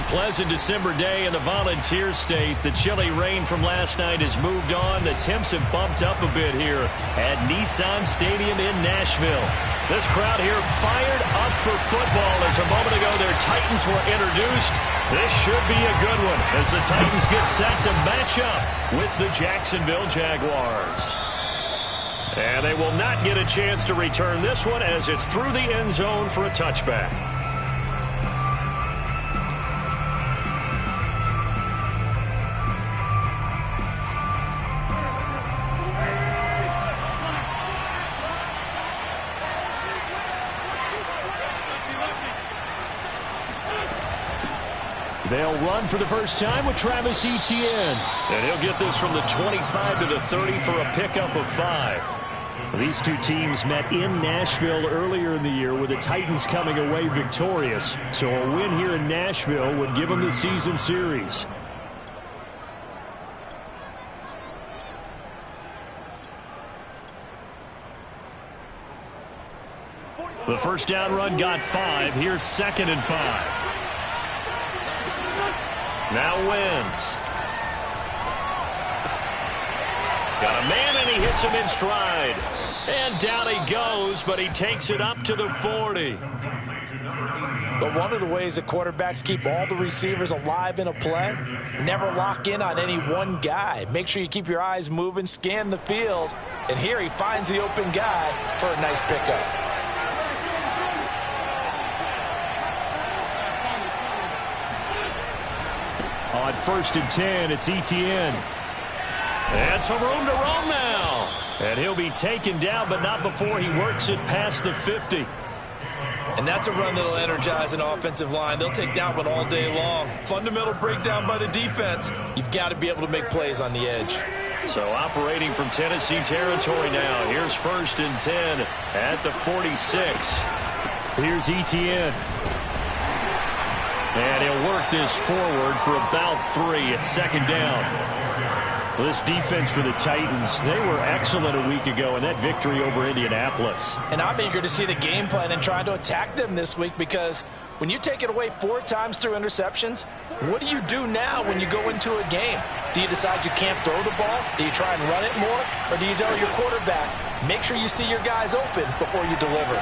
pleasant December day in the Volunteer State. The chilly rain from last night has moved on. The temps have bumped up a bit here at Nissan Stadium in Nashville. This crowd here fired up for football as a moment ago their Titans were introduced. This should be a good one as the Titans get set to match up with the Jacksonville Jaguars. And they will not get a chance to return this one as it's through the end zone for a touchback. They'll run for the first time with Travis Etienne. And he'll get this from the 25 to the 30 for a pickup of 5. These two teams met in Nashville earlier in the year with the Titans coming away victorious. So a win here in Nashville would give them the season series. The first down run got 5. Here's 2nd and 5. Now Wentz. Got a man and he hits him in stride. And down he goes, but he takes it up to the 40. But one of the ways that quarterbacks keep all the receivers alive in a play, never lock in on any one guy. Make sure you keep your eyes moving, scan the field. And here he finds the open guy for a nice pickup. On 1st and 10, it's Etienne. And some room to roam now. And he'll be taken down, but not before he works it past the 50. And that's a run that'll energize an offensive line. They'll take that one all day long. Fundamental breakdown by the defense. You've got to be able to make plays on the edge. So operating from Tennessee territory now. Here's 1st and 10 at the 46. Here's Etienne. And he'll work this forward for about 3 at 2nd down. Well, this defense for the Titans, they were excellent a week ago in that victory over Indianapolis. And I'm eager to see the game plan and trying to attack them this week because when you take it away 4 times through interceptions, what do you do now when you go into a game? Do you decide you can't throw the ball? Do you try and run it more? Or do you tell your quarterback, make sure you see your guys open before you deliver?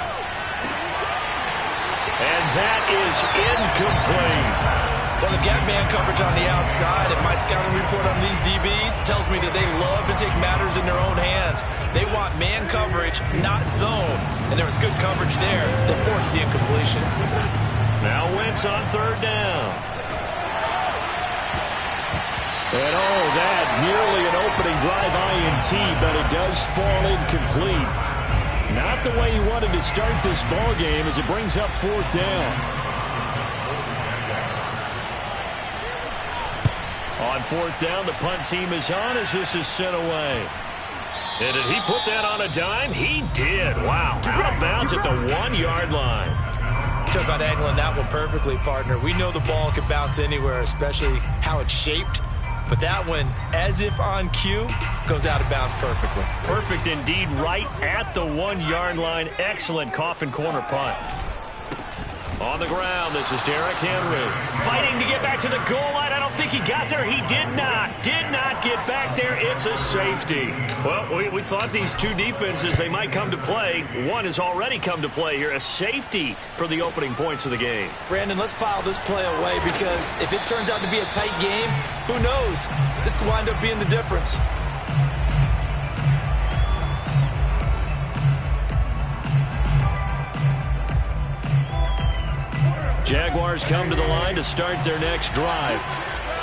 And that is incomplete. Well, they've got man coverage on the outside, and my scouting report on these DBs tells me that they love to take matters in their own hands. They want man coverage, not zone. And there was good coverage there that forced the incompletion. Now Wentz on 3rd down. And oh, that nearly an opening drive INT, but it does fall incomplete. Not the way he wanted to start this ball game as it brings up 4th down. On 4th down, the punt team is on as this is sent away. And did he put that on a dime? He did. Wow. Out of bounds at the 1-yard line. Talk about angling that one perfectly, partner. We know the ball can bounce anywhere, especially how it's shaped. But that one, as if on cue, goes out of bounds perfectly. Perfect indeed, right at the 1-yard line. Excellent coffin corner punt. On the ground, this is Derrick Henry. Fighting to get back to the goal line. I don't think he got there. He did not. Did not get back there. It's a safety. Well, we thought these two defenses, they might come to play. One has already come to play here. A safety for the opening points of the game. Brandon, let's file this play away because if it turns out to be a tight game, who knows? This could wind up being the difference. Jaguars come to the line to start their next drive.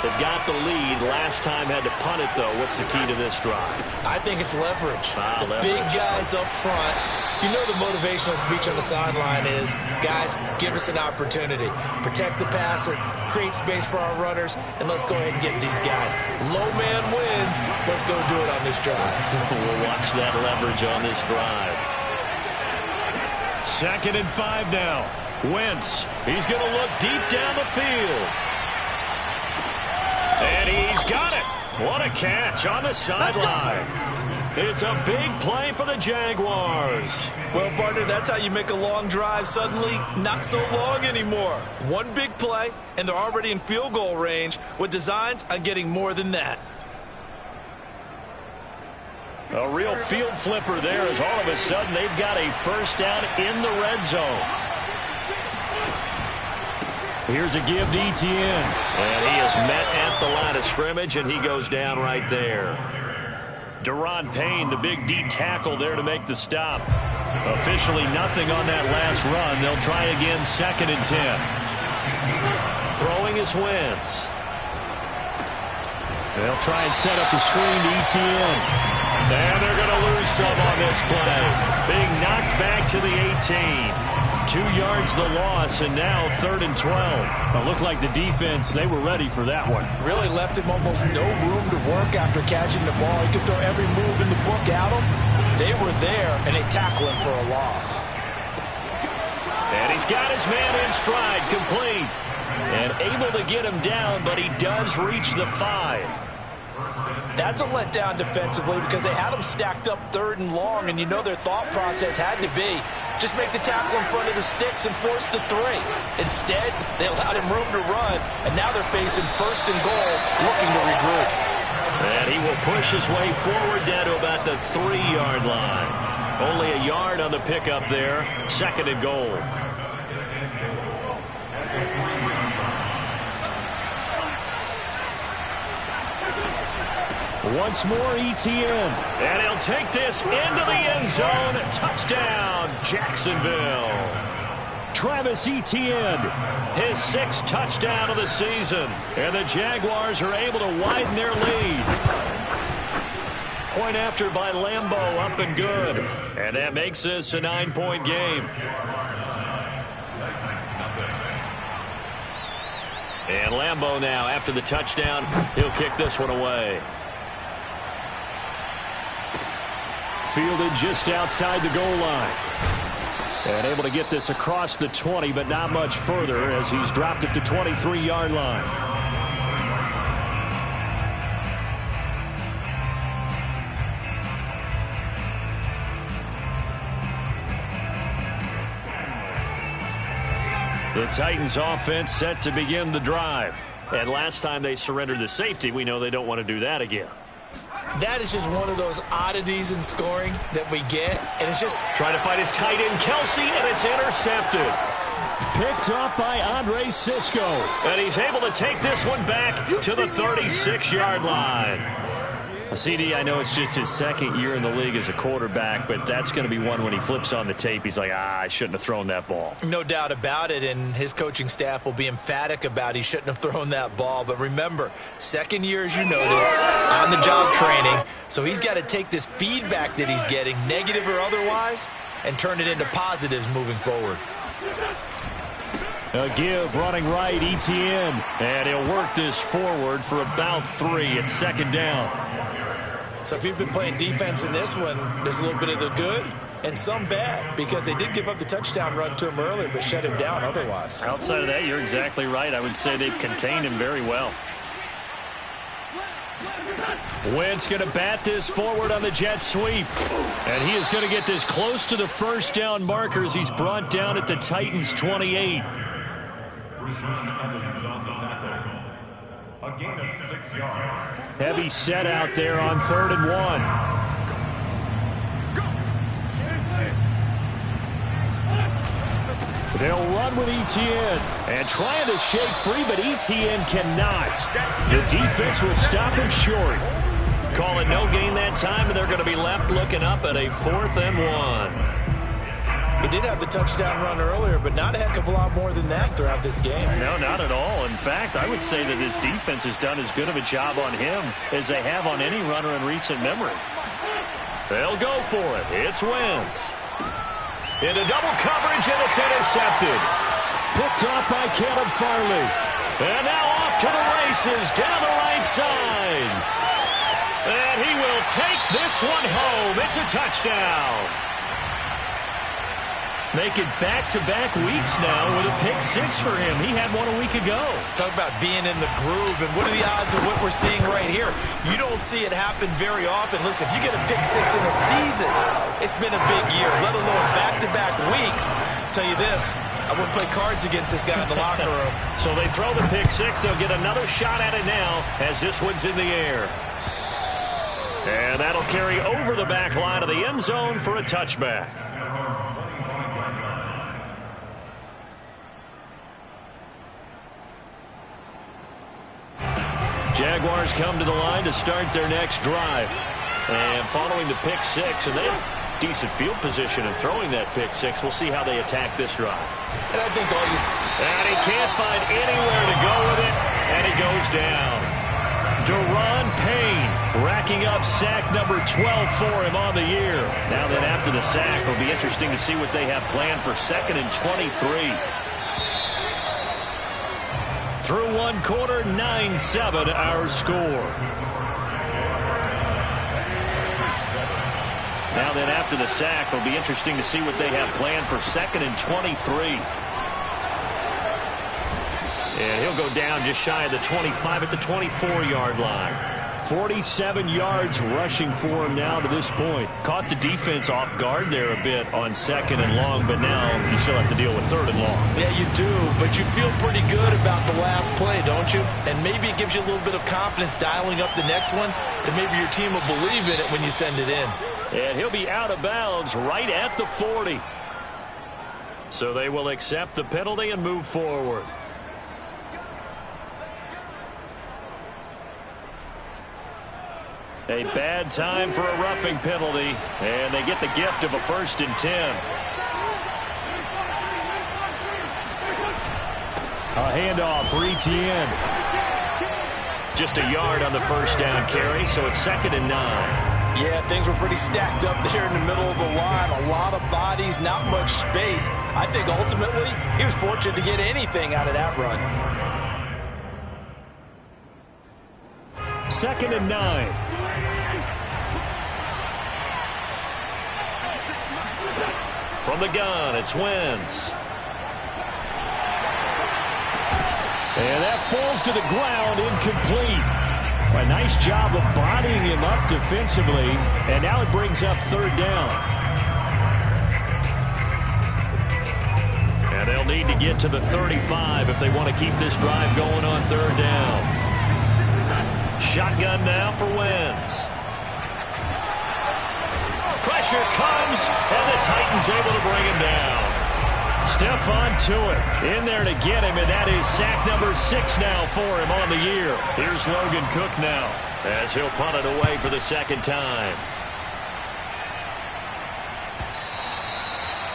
They've got the lead. Last time had to punt it, though. What's the key to this drive? I think it's leverage. Leverage. Big guys up front. You know the motivational speech on the sideline is, guys, give us an opportunity. Protect the passer, create space for our runners, and let's go ahead and get these guys. Low man wins. Let's go do it on this drive. We'll watch that leverage on this drive. 2nd and 5 now. Wentz, he's going to look deep down the field. And he's got it. What a catch on the sideline. It's a big play for the Jaguars. Well, partner, that's how you make a long drive suddenly not so long anymore. One big play, and they're already in field goal range with designs on getting more than that. A real field flipper there as all of a sudden they've got a first down in the red zone. Here's a give to Etienne. And he is met at the line of scrimmage, and he goes down right there. Deron Payne, the big D tackle there to make the stop. Officially nothing on that last run. They'll try again, 2nd and 10. Throwing is Wentz. They'll try and set up the screen to Etienne. And they're going to lose some on this play. Being knocked back to the 18. 2 yards the loss, and now 3rd and 12. It looked like the defense, they were ready for that one. Really left him almost no room to work after catching the ball. He could throw every move in the book at him. They were there, and they tackle him for a loss. And he's got his man in stride, complete. And able to get him down, but he does reach the 5. That's a letdown defensively because they had him stacked up 3rd and long, and you know their thought process had to be just make the tackle in front of the sticks and force the 3. Instead, they allowed him room to run, and now they're facing 1st and goal, looking to regroup. And he will push his way forward down to about the 3-yard line. Only a yard on the pickup there, 2nd and goal. Once more, Etienne. And he'll take this into the end zone. Touchdown, Jacksonville. Travis Etienne, his 6th touchdown of the season. And the Jaguars are able to widen their lead. Point after by Lambeau, up and good. And that makes this a 9-point game. And Lambeau now, after the touchdown, he'll kick this one away. Fielded just outside the goal line. And able to get this across the 20, but not much further as he's dropped it to 23-yard line. The Titans offense set to begin the drive. And last time they surrendered the safety, we know they don't want to do that again. That is just one of those oddities in scoring that we get, and it's just trying to find his tight end, Kelsey, and it's intercepted. Picked off by Andre Cisco, and he's able to take this one back to the 36-yard line. CD, I know it's just his 2nd year in the league as a quarterback, but that's going to be one when he flips on the tape. He's like, I shouldn't have thrown that ball. No doubt about it, and his coaching staff will be emphatic about he shouldn't have thrown that ball. But remember, 2nd year, as you noted, on-the-job training, so he's got to take this feedback that he's getting, negative or otherwise, and turn it into positives moving forward. A give, running right, Etienne, and he'll work this forward for about 3 at 2nd down. So if you've been playing defense in this one, there's a little bit of the good and some bad because they did give up the touchdown run to him earlier but shut him down otherwise. Outside of that, you're exactly right. I would say they've contained him very well. Wentz going to bat this forward on the jet sweep. And he is going to get this close to the first down markers. He's brought down at the Titans' 28. A gain of 6 yards. Heavy set out there on 3rd and 1. They'll run with Etienne and trying to shake free, but Etienne cannot. The defense will stop him short. Call it no gain that time, and they're going to be left looking up at a 4th and 1. He did have the touchdown run earlier, but not a heck of a lot more than that throughout this game. No, not at all. In fact, I would say that this defense has done as good of a job on him as they have on any runner in recent memory. They'll go for it. It's Wentz. Into double coverage, and it's intercepted. Picked off by Caleb Farley. And now off to the races down the right side. And he will take this one home. It's a touchdown. Make it back-to-back weeks now with a pick six for him. He had one a week ago. Talk about being in the groove, and what are the odds of what we're seeing right here? You don't see it happen very often. Listen, if you get a pick six in a season, it's been a big year, let alone back-to-back weeks. Tell you this, I wouldn't play cards against this guy in the locker room. So they throw the pick six. They'll get another shot at it now as this one's in the air. And that'll carry over the back line of the end zone for a touchback. Jaguars come to the line to start their next drive. And following the pick six, and they have decent field position in throwing that pick six. We'll see how they attack this drive. And I think all you see... And he can't find anywhere to go with it, and he goes down. Deron Payne racking up sack number 12 for him on the year. Now then, after the sack, it'll be interesting to see what they have planned for 2nd and 23. Through one quarter, 9-7 our score. Now then, after the sack, it'll be interesting to see what they have planned for 2nd and 23. And he'll go down just shy of the 25 at the 24-yard line. 47 yards rushing for him now to this point. Caught the defense off guard there a bit on 2nd and long, but now you still have to deal with 3rd and long. Yeah, you do, but you feel pretty good about the last play, don't you? And maybe it gives you a little bit of confidence dialing up the next one, and maybe your team will believe in it when you send it in. And he'll be out of bounds right at the 40. So they will accept the penalty and move forward. A bad time for a roughing penalty, and they get the gift of a 1st and 10. A handoff for Etienne. Just a yard on the 1st down carry, so it's 2nd and 9. Yeah, things were pretty stacked up there in the middle of the line. A lot of bodies, not much space. I think ultimately he was fortunate to get anything out of that run. 2nd and 9. From the gun, it's Wentz. And that falls to the ground, incomplete. A nice job of bodying him up defensively, and now it brings up 3rd down. And they'll need to get to the 35 if they want to keep this drive going on 3rd down. Shotgun now for Wentz. Pressure comes, and the Titans able to bring him down. Stephon Tuitt in there to get him, and that is sack number 6 now for him on the year. Here's Logan Cook now as he'll punt it away for the 2nd time.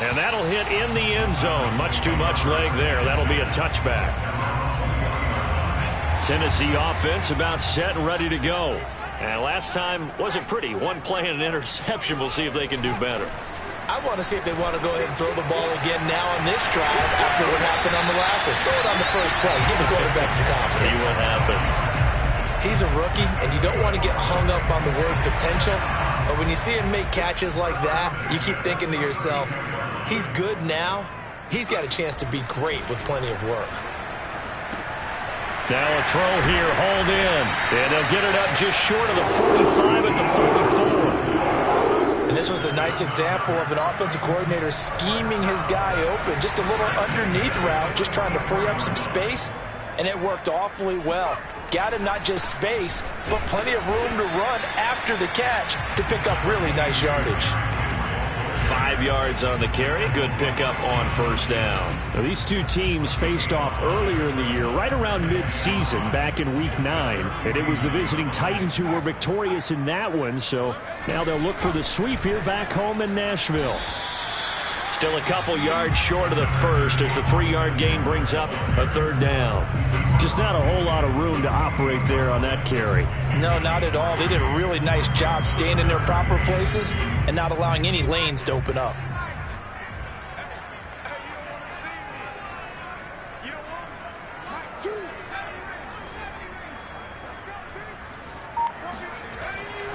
And that'll hit in the end zone. Much too much leg there. That'll be a touchback. Tennessee offense about set and ready to go. And last time wasn't pretty. One play and an interception. We'll see if they can do better. I want to see if they want to go ahead and throw the ball again now on this drive after what happened on the last one. Throw it on the first play. Give the quarterback some confidence. See what happens. He's a rookie, and you don't want to get hung up on the word potential. But when you see him make catches like that, you keep thinking to yourself, he's good now. He's got a chance to be great with plenty of work. Now a throw here, hauled in. And they'll get it up just short of the 45 at the 44. And this was a nice example of an offensive coordinator scheming his guy open. Just a little underneath route, just trying to free up some space. And it worked awfully well. Got him not just space, but plenty of room to run after the catch to pick up really nice yardage. 5 yards on the carry. Good pickup on 1st down. Now, these two teams faced off earlier in the year, right around mid-season, back in Week 9. And it was the visiting Titans who were victorious in that one. So now they'll look for the sweep here back home in Nashville. Still a couple yards short of the 1st as the 3-yard gain brings up a 3rd down. Just not a whole lot of room to operate there on that carry. No, not at all. They did a really nice job staying in their proper places and not allowing any lanes to open up.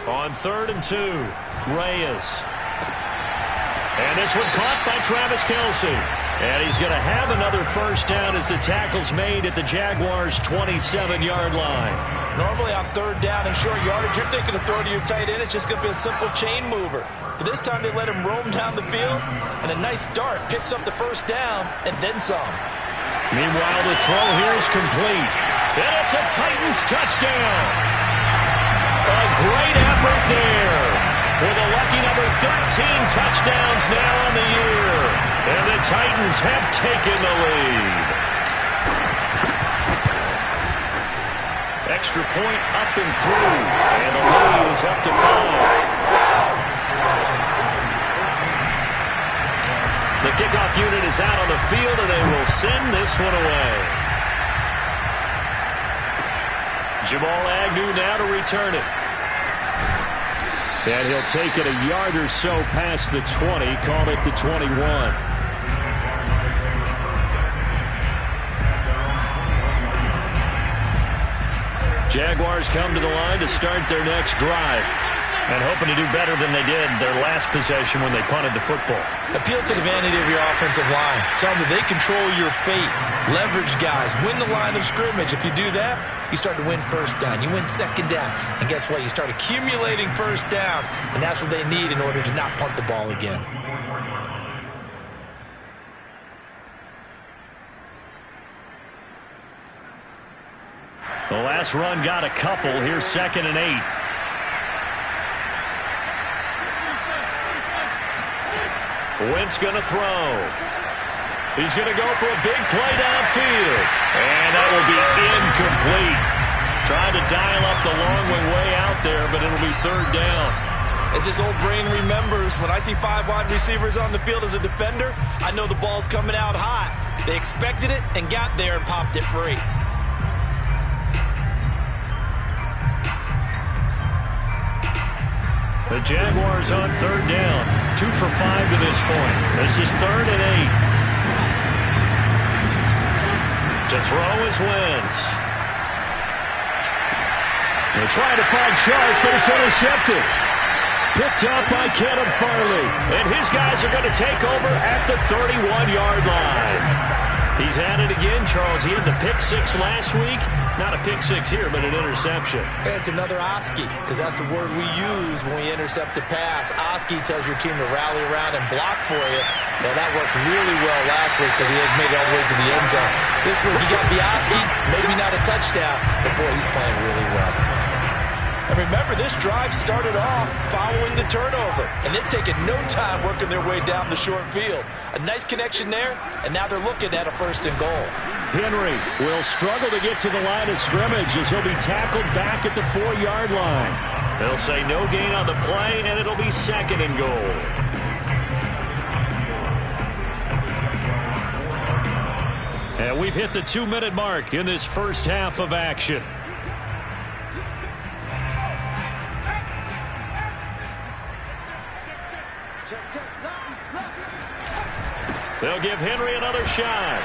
On 3rd and 2, Reyes. And this one caught by Travis Kelce. And he's going to have another first down as the tackle's made at the Jaguars' 27-yard line. Normally on third down and short yardage, you're thinking of throwing to your tight end. It's just going to be a simple chain mover. But this time they let him roam down the field, and a nice dart picks up the first down and then some. Meanwhile, the throw here is complete. And it's a Titans touchdown. A great effort there. With a lucky number 13 touchdowns now on the year. And the Titans have taken the lead. Extra point up and through. And the lead is up to 5. The kickoff unit is out on the field, and they will send this one away. Jamal Agnew now to return it. And he'll take it a yard or so past the 20, call it the 21. Jaguars come to the line to start their next drive. And hoping to do better than they did their last possession when they punted the football. Appeal to the vanity of your offensive line. Tell them that they control your fate. Leverage guys. Win the line of scrimmage. If you do that, you start to win first down. You win second down. And guess what? You start accumulating first downs. And that's what they need in order to not punt the ball again. The last run got a couple. Here's 2nd and 8. Wentz going to throw. He's going to go for a big play downfield. And that will be incomplete. Trying to dial up the long way out there, but it'll be 3rd down. As this old brain remembers, when I see 5 wide receivers on the field as a defender, I know the ball's coming out hot. They expected it and got there and popped it free. The Jaguars on 3rd down. 2 for 5 to this point. This is 3rd and 8. To throw is Wentz. They're trying to find Sharp, but it's intercepted. Picked up by Kenneth Farley. And his guys are going to take over at the 31-yard line. He's at it again, Charles. He had the pick 6 last week. Not a pick 6 here, but an interception. It's another Oski, because that's the word we use when we intercept a pass. Oski tells your team to rally around and block for you. Well, that worked really well last week because he had made it all the way to the end zone. This week he got the Oski, maybe not a touchdown, but boy, he's playing really well. And remember, this drive started off following the turnover, and they've taken no time working their way down the short field. A nice connection there, and now they're looking at a 1st and goal. Henry will struggle to get to the line of scrimmage as he'll be tackled back at the 4-yard line. They'll say no gain on the play, and it'll be 2nd and goal. And we've hit the 2-minute mark in this first half of action. They'll give Henry another shot.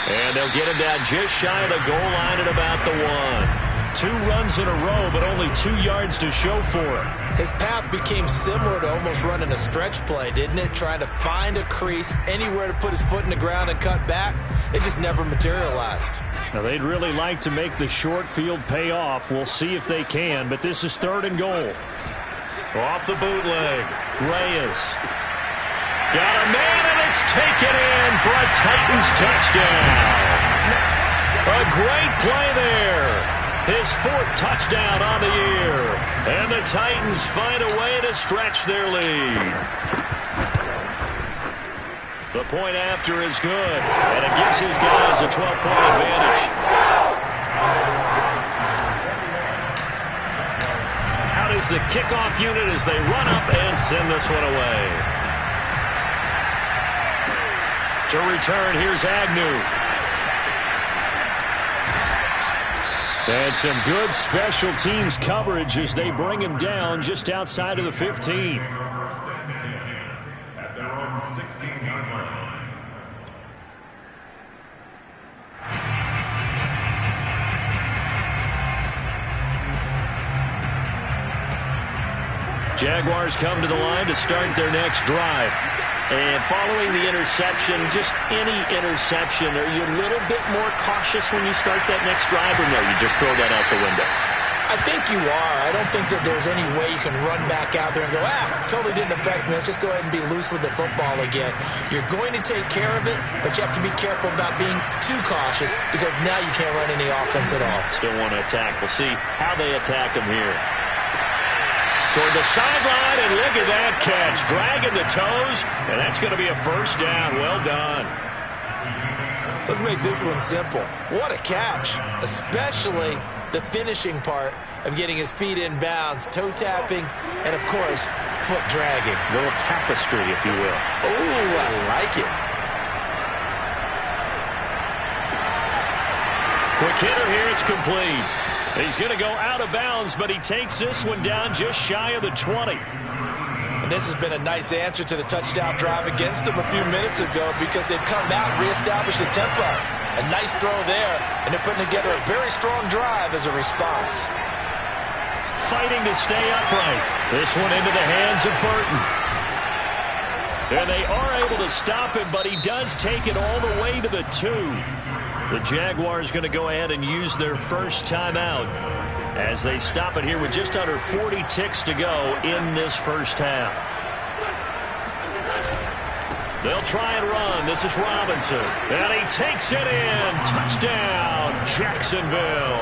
And they'll get him down just shy of the goal line at about the 1. 2 runs in a row, but only 2 yards to show for it. His path became similar to almost running a stretch play, didn't it? Trying to find a crease, anywhere to put his foot in the ground and cut back. It just never materialized. Now, they'd really like to make the short field pay off. We'll see if they can, but this is 3rd and goal. Off the bootleg, Reyes. Got a man, and it's taken in for a Titans touchdown. A great play there. His 4th touchdown on the year. And the Titans find a way to stretch their lead. The point after is good, and it gives his guys a 12-point advantage. Out is the kickoff unit as they run up and send this one away. To return, here's Agnew. And some good special teams coverage as they bring him down just outside of the 15. At their own 16-yard line. Jaguars come to the line to start their next drive. And following the interception, just any interception, are you a little bit more cautious when you start that next drive, or no, you just throw that out the window? I think you are. I don't think that there's any way you can run back out there and go, totally didn't affect me. Let's just go ahead and be loose with the football again. You're going to take care of it, but you have to be careful about being too cautious because now you can't run any offense at all. Still want to attack. We'll see how they attack him here. Toward the sideline, and look at that catch. Dragging the toes, and that's going to be a first down. Well done. Let's make this one simple. What a catch, especially the finishing part of getting his feet in bounds, toe tapping, and, of course, foot dragging. A little tapestry, if you will. Oh, I like it. Quick hitter here, it's complete. He's going to go out of bounds, but he takes this one down just shy of the 20. And this has been a nice answer to the touchdown drive against him a few minutes ago because they've come out and reestablished the tempo. A nice throw there, and they're putting together a very strong drive as a response. Fighting to stay upright. This one into the hands of Burton. And they are able to stop him, but he does take it all the way to the 2. The Jaguars going to go ahead and use their first timeout as they stop it here with just under 40 ticks to go in this first half. They'll try and run. This is Robinson. And he takes it in. Touchdown, Jacksonville.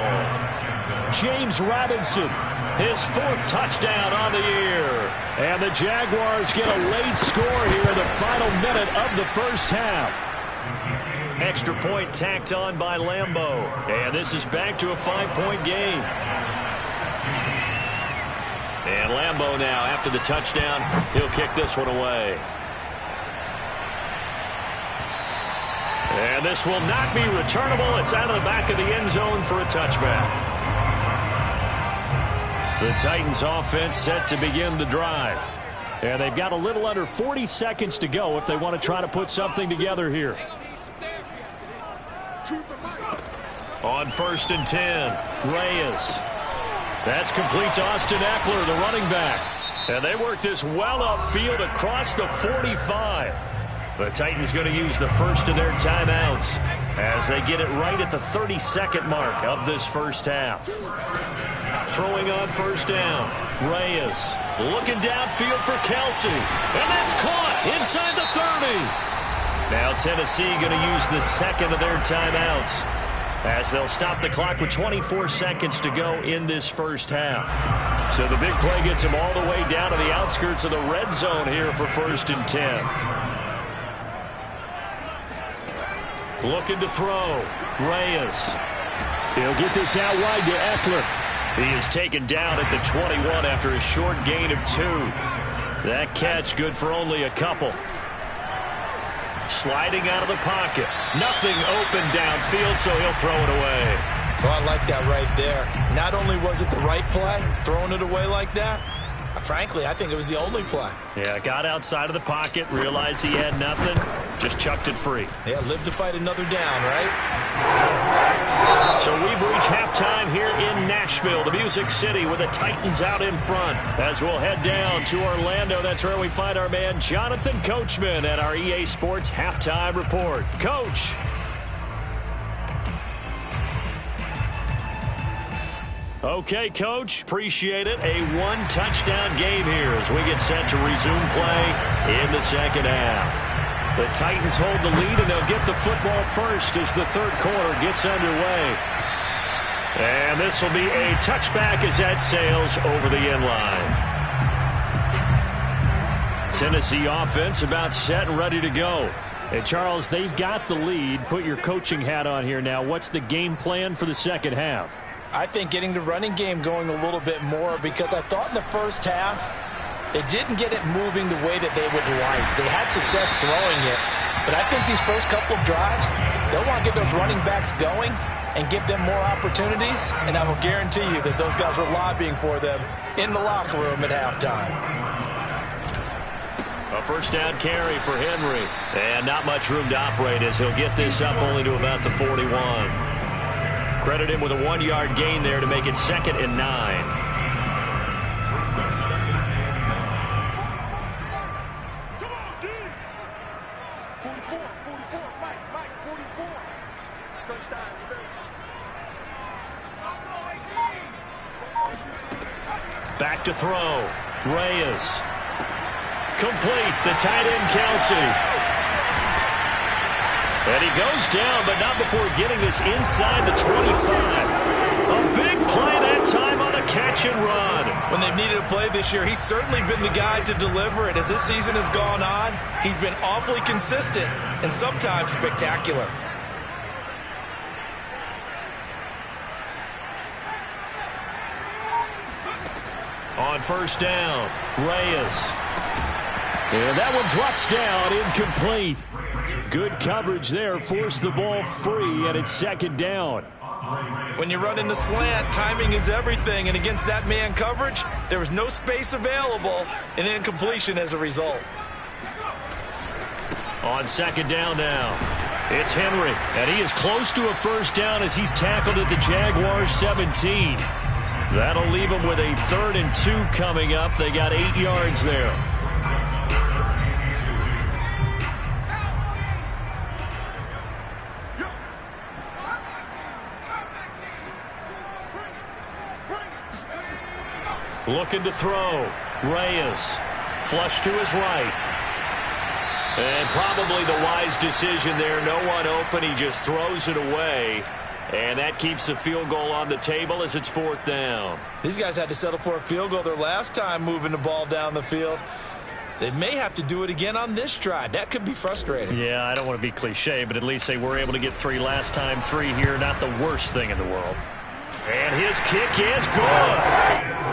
James Robinson, his 4th touchdown on the year. And the Jaguars get a late score here in the final minute of the first half. Extra point tacked on by Lambeau. And this is back to a 5-point game. And Lambeau now, after the touchdown, he'll kick this one away. And this will not be returnable. It's out of the back of the end zone for a touchback. The Titans offense set to begin the drive. And they've got a little under 40 seconds to go if they want to try to put something together here. On 1st and 10, Reyes. That's complete to Austin Eckler, the running back. And they work this well upfield across the 45. The Titans going to use the first of their timeouts as they get it right at the 32nd mark of this first half. Throwing on 1st down, Reyes looking downfield for Kelsey. And that's caught inside the 30. Now Tennessee going to use the second of their timeouts as they'll stop the clock with 24 seconds to go in this first half. So the big play gets them all the way down to the outskirts of the red zone here for 1st and 10. Looking to throw. Reyes. He'll get this out wide to Eckler. He is taken down at the 21 after a short gain of 2. That catch good for only a couple. Sliding out of the pocket. Nothing open downfield, so he'll throw it away. Oh, I like that right there. Not only was it the right play, throwing it away like that, frankly, I think it was the only play. Yeah, got outside of the pocket, realized he had nothing, just chucked it free. Yeah, live to fight another down, right? So we've reached halftime here in Nashville, the Music City, with the Titans out in front. As we'll head down to Orlando, that's where we find our man Jonathan Coachman at our EA Sports Halftime Report. Coach. Okay, Coach, appreciate it. A 1-touchdown game here as we get set to resume play in the second half. The Titans hold the lead, and they'll get the football first as the third quarter gets underway. And this will be a touchback as that sails over the end line. Tennessee offense about set and ready to go. Hey, Charles, they've got the lead. Put your coaching hat on here now. What's the game plan for the second half? I think getting the running game going a little bit more because I thought in the first half they didn't get it moving the way that they would like. They had success throwing it, but I think these first couple of drives, they'll want to get those running backs going and give them more opportunities, and I will guarantee you that those guys were lobbying for them in the locker room at halftime. A first down carry for Henry, and not much room to operate as he'll get this up only to about the 41. Credit him with a 1-yard gain there to make it 2nd and 9. back to throw. Reyes. Complete. The tight end, Kelsey. And he goes down, but not before getting this inside the 25. A big play that time on a catch and run. When they've needed a play this year, he's certainly been the guy to deliver it. As this season has gone on, he's been awfully consistent and sometimes spectacular. On first down, Reyes. And that one drops down, incomplete. Good coverage there, forced the ball free, and it's second down. When you run in the slant, timing is everything, and against that man coverage, there was no space available, and incompletion as a result. On second down now, it's Henry, and he is close to a first down as he's tackled at the Jaguars 17. That'll leave him with a 3rd and 2 coming up. They got 8 yards there. Looking to throw. Reyes. Flush to his right. And probably the wise decision there. No one open. He just throws it away. And that keeps the field goal on the table as it's 4th down. These guys had to settle for a field goal their last time moving the ball down the field. They may have to do it again on this drive. That could be frustrating. Yeah, I don't want to be cliche, but at least they were able to get 3 last time. 3 here, not the worst thing in the world. And his kick is good.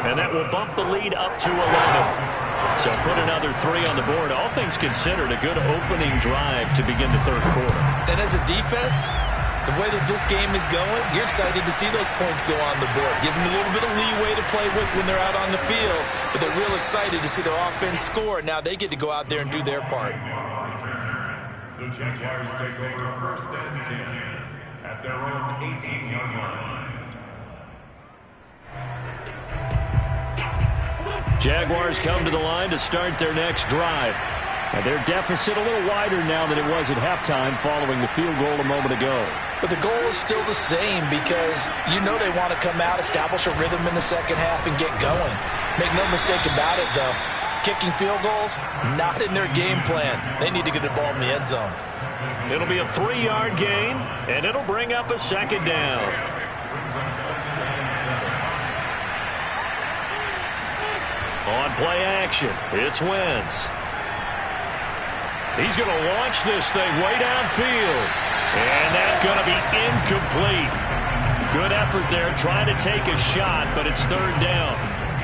And that will bump the lead up to 11. So put another 3 on the board. All things considered, a good opening drive to begin the 3rd quarter. And as a defense, the way that this game is going, you're excited to see those points go on the board. Gives them a little bit of leeway to play with when they're out on the field, but they're real excited to see their offense score. Now they get to go out there and do their part. The Jaguars take over 1st and 10 at their own 18-yard line. Jaguars come to the line to start their next drive. Now their deficit a little wider now than it was at halftime following the field goal a moment ago. But the goal is still the same because you know they want to come out, establish a rhythm in the second half, and get going. Make no mistake about it, though. Kicking field goals, not in their game plan. They need to get the ball in the end zone. It'll be a 3-yard gain, and it'll bring up a second down. On play action, it's Wentz. He's going to launch this thing way downfield. And that's going to be incomplete. Good effort there, trying to take a shot, but it's 3rd down.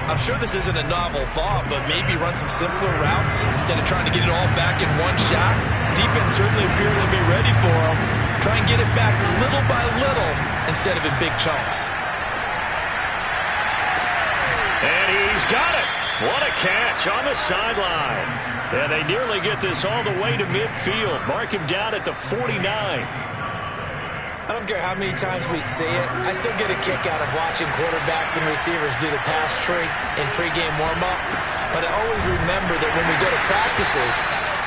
I'm sure this isn't a novel thought, but maybe run some simpler routes instead of trying to get it all back in one shot. Defense certainly appears to be ready for him. Try and get it back little by little instead of in big chunks. And he's got it. What a catch on the sideline. And they nearly get this all the way to midfield. Mark him down at the 49. I don't care how many times we see it. I still get a kick out of watching quarterbacks and receivers do the pass tree in pregame warm-up. But I always remember that when we go to practices,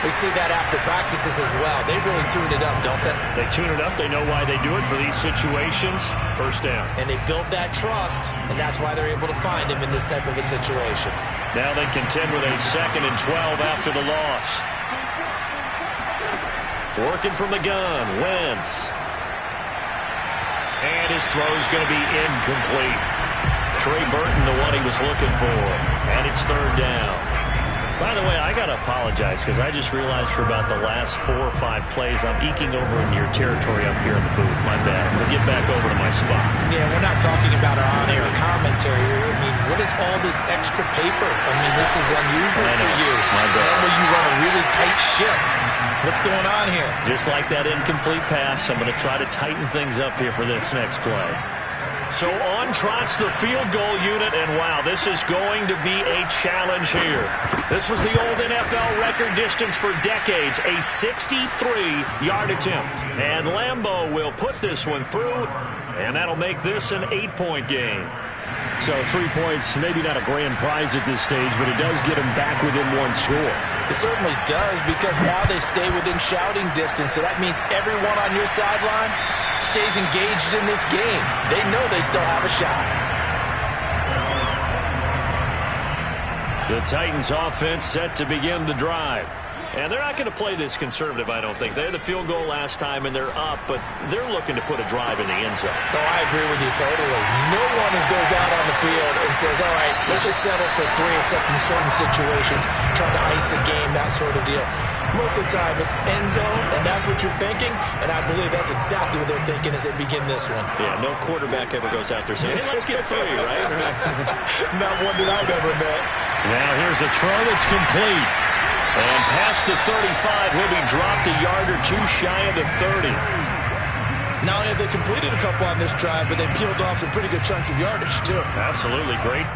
we see that after practices as well. They really tune it up, don't they? They tune it up. They know why they do it for these situations. First down. And they build that trust, and that's why they're able to find him in this type of a situation. Now they contend with a 2nd and 12 after the loss. Working from the gun, Wentz. And his throw is going to be incomplete. Trey Burton, the one he was looking for. And it's 3rd down. By the way, I got to apologize because I just realized for about the last 4 or 5 plays, I'm eking over in your territory up here in the booth. My bad. I'm going to get back over to my spot. Yeah, we're not talking about our on-air commentary. I mean, what is all this extra paper? I mean, this is unusual for you. My bad. Normally you run a really tight ship. What's going on here? Just like that incomplete pass, I'm going to try to tighten things up here for this next play. So on trots the field goal unit, and wow, this is going to be a challenge here. This was the old NFL record distance for decades, a 63-yard attempt. And Lambeau will put this one through, and that'll make this an 8-point game. So 3 points, maybe not a grand prize at this stage, but it does get them back within one score. It certainly does, because now they stay within shouting distance, so that means everyone on your sideline stays engaged in this game. They know they still have a shot. The Titans offense set to begin the drive. And they're not going to play this conservative, I don't think. They had the field goal last time, and they're up, but they're looking to put a drive in the end zone. Oh, I agree with you totally. No one goes out on the field and says, all right, let's just settle for 3, except in certain situations, trying to ice a game, that sort of deal. Most of the time, it's end zone, and that's what you're thinking, and I believe that's exactly what they're thinking as they begin this one. Yeah, no quarterback ever goes out there saying, hey, let's get 3, right? Not one that I've ever met. Now here's a throw that's complete. And past the 35, he'll be dropped a yard or 2 shy of the 30. Not only have they completed a couple on this drive, but they peeled off some pretty good chunks of yardage, too. Absolutely great.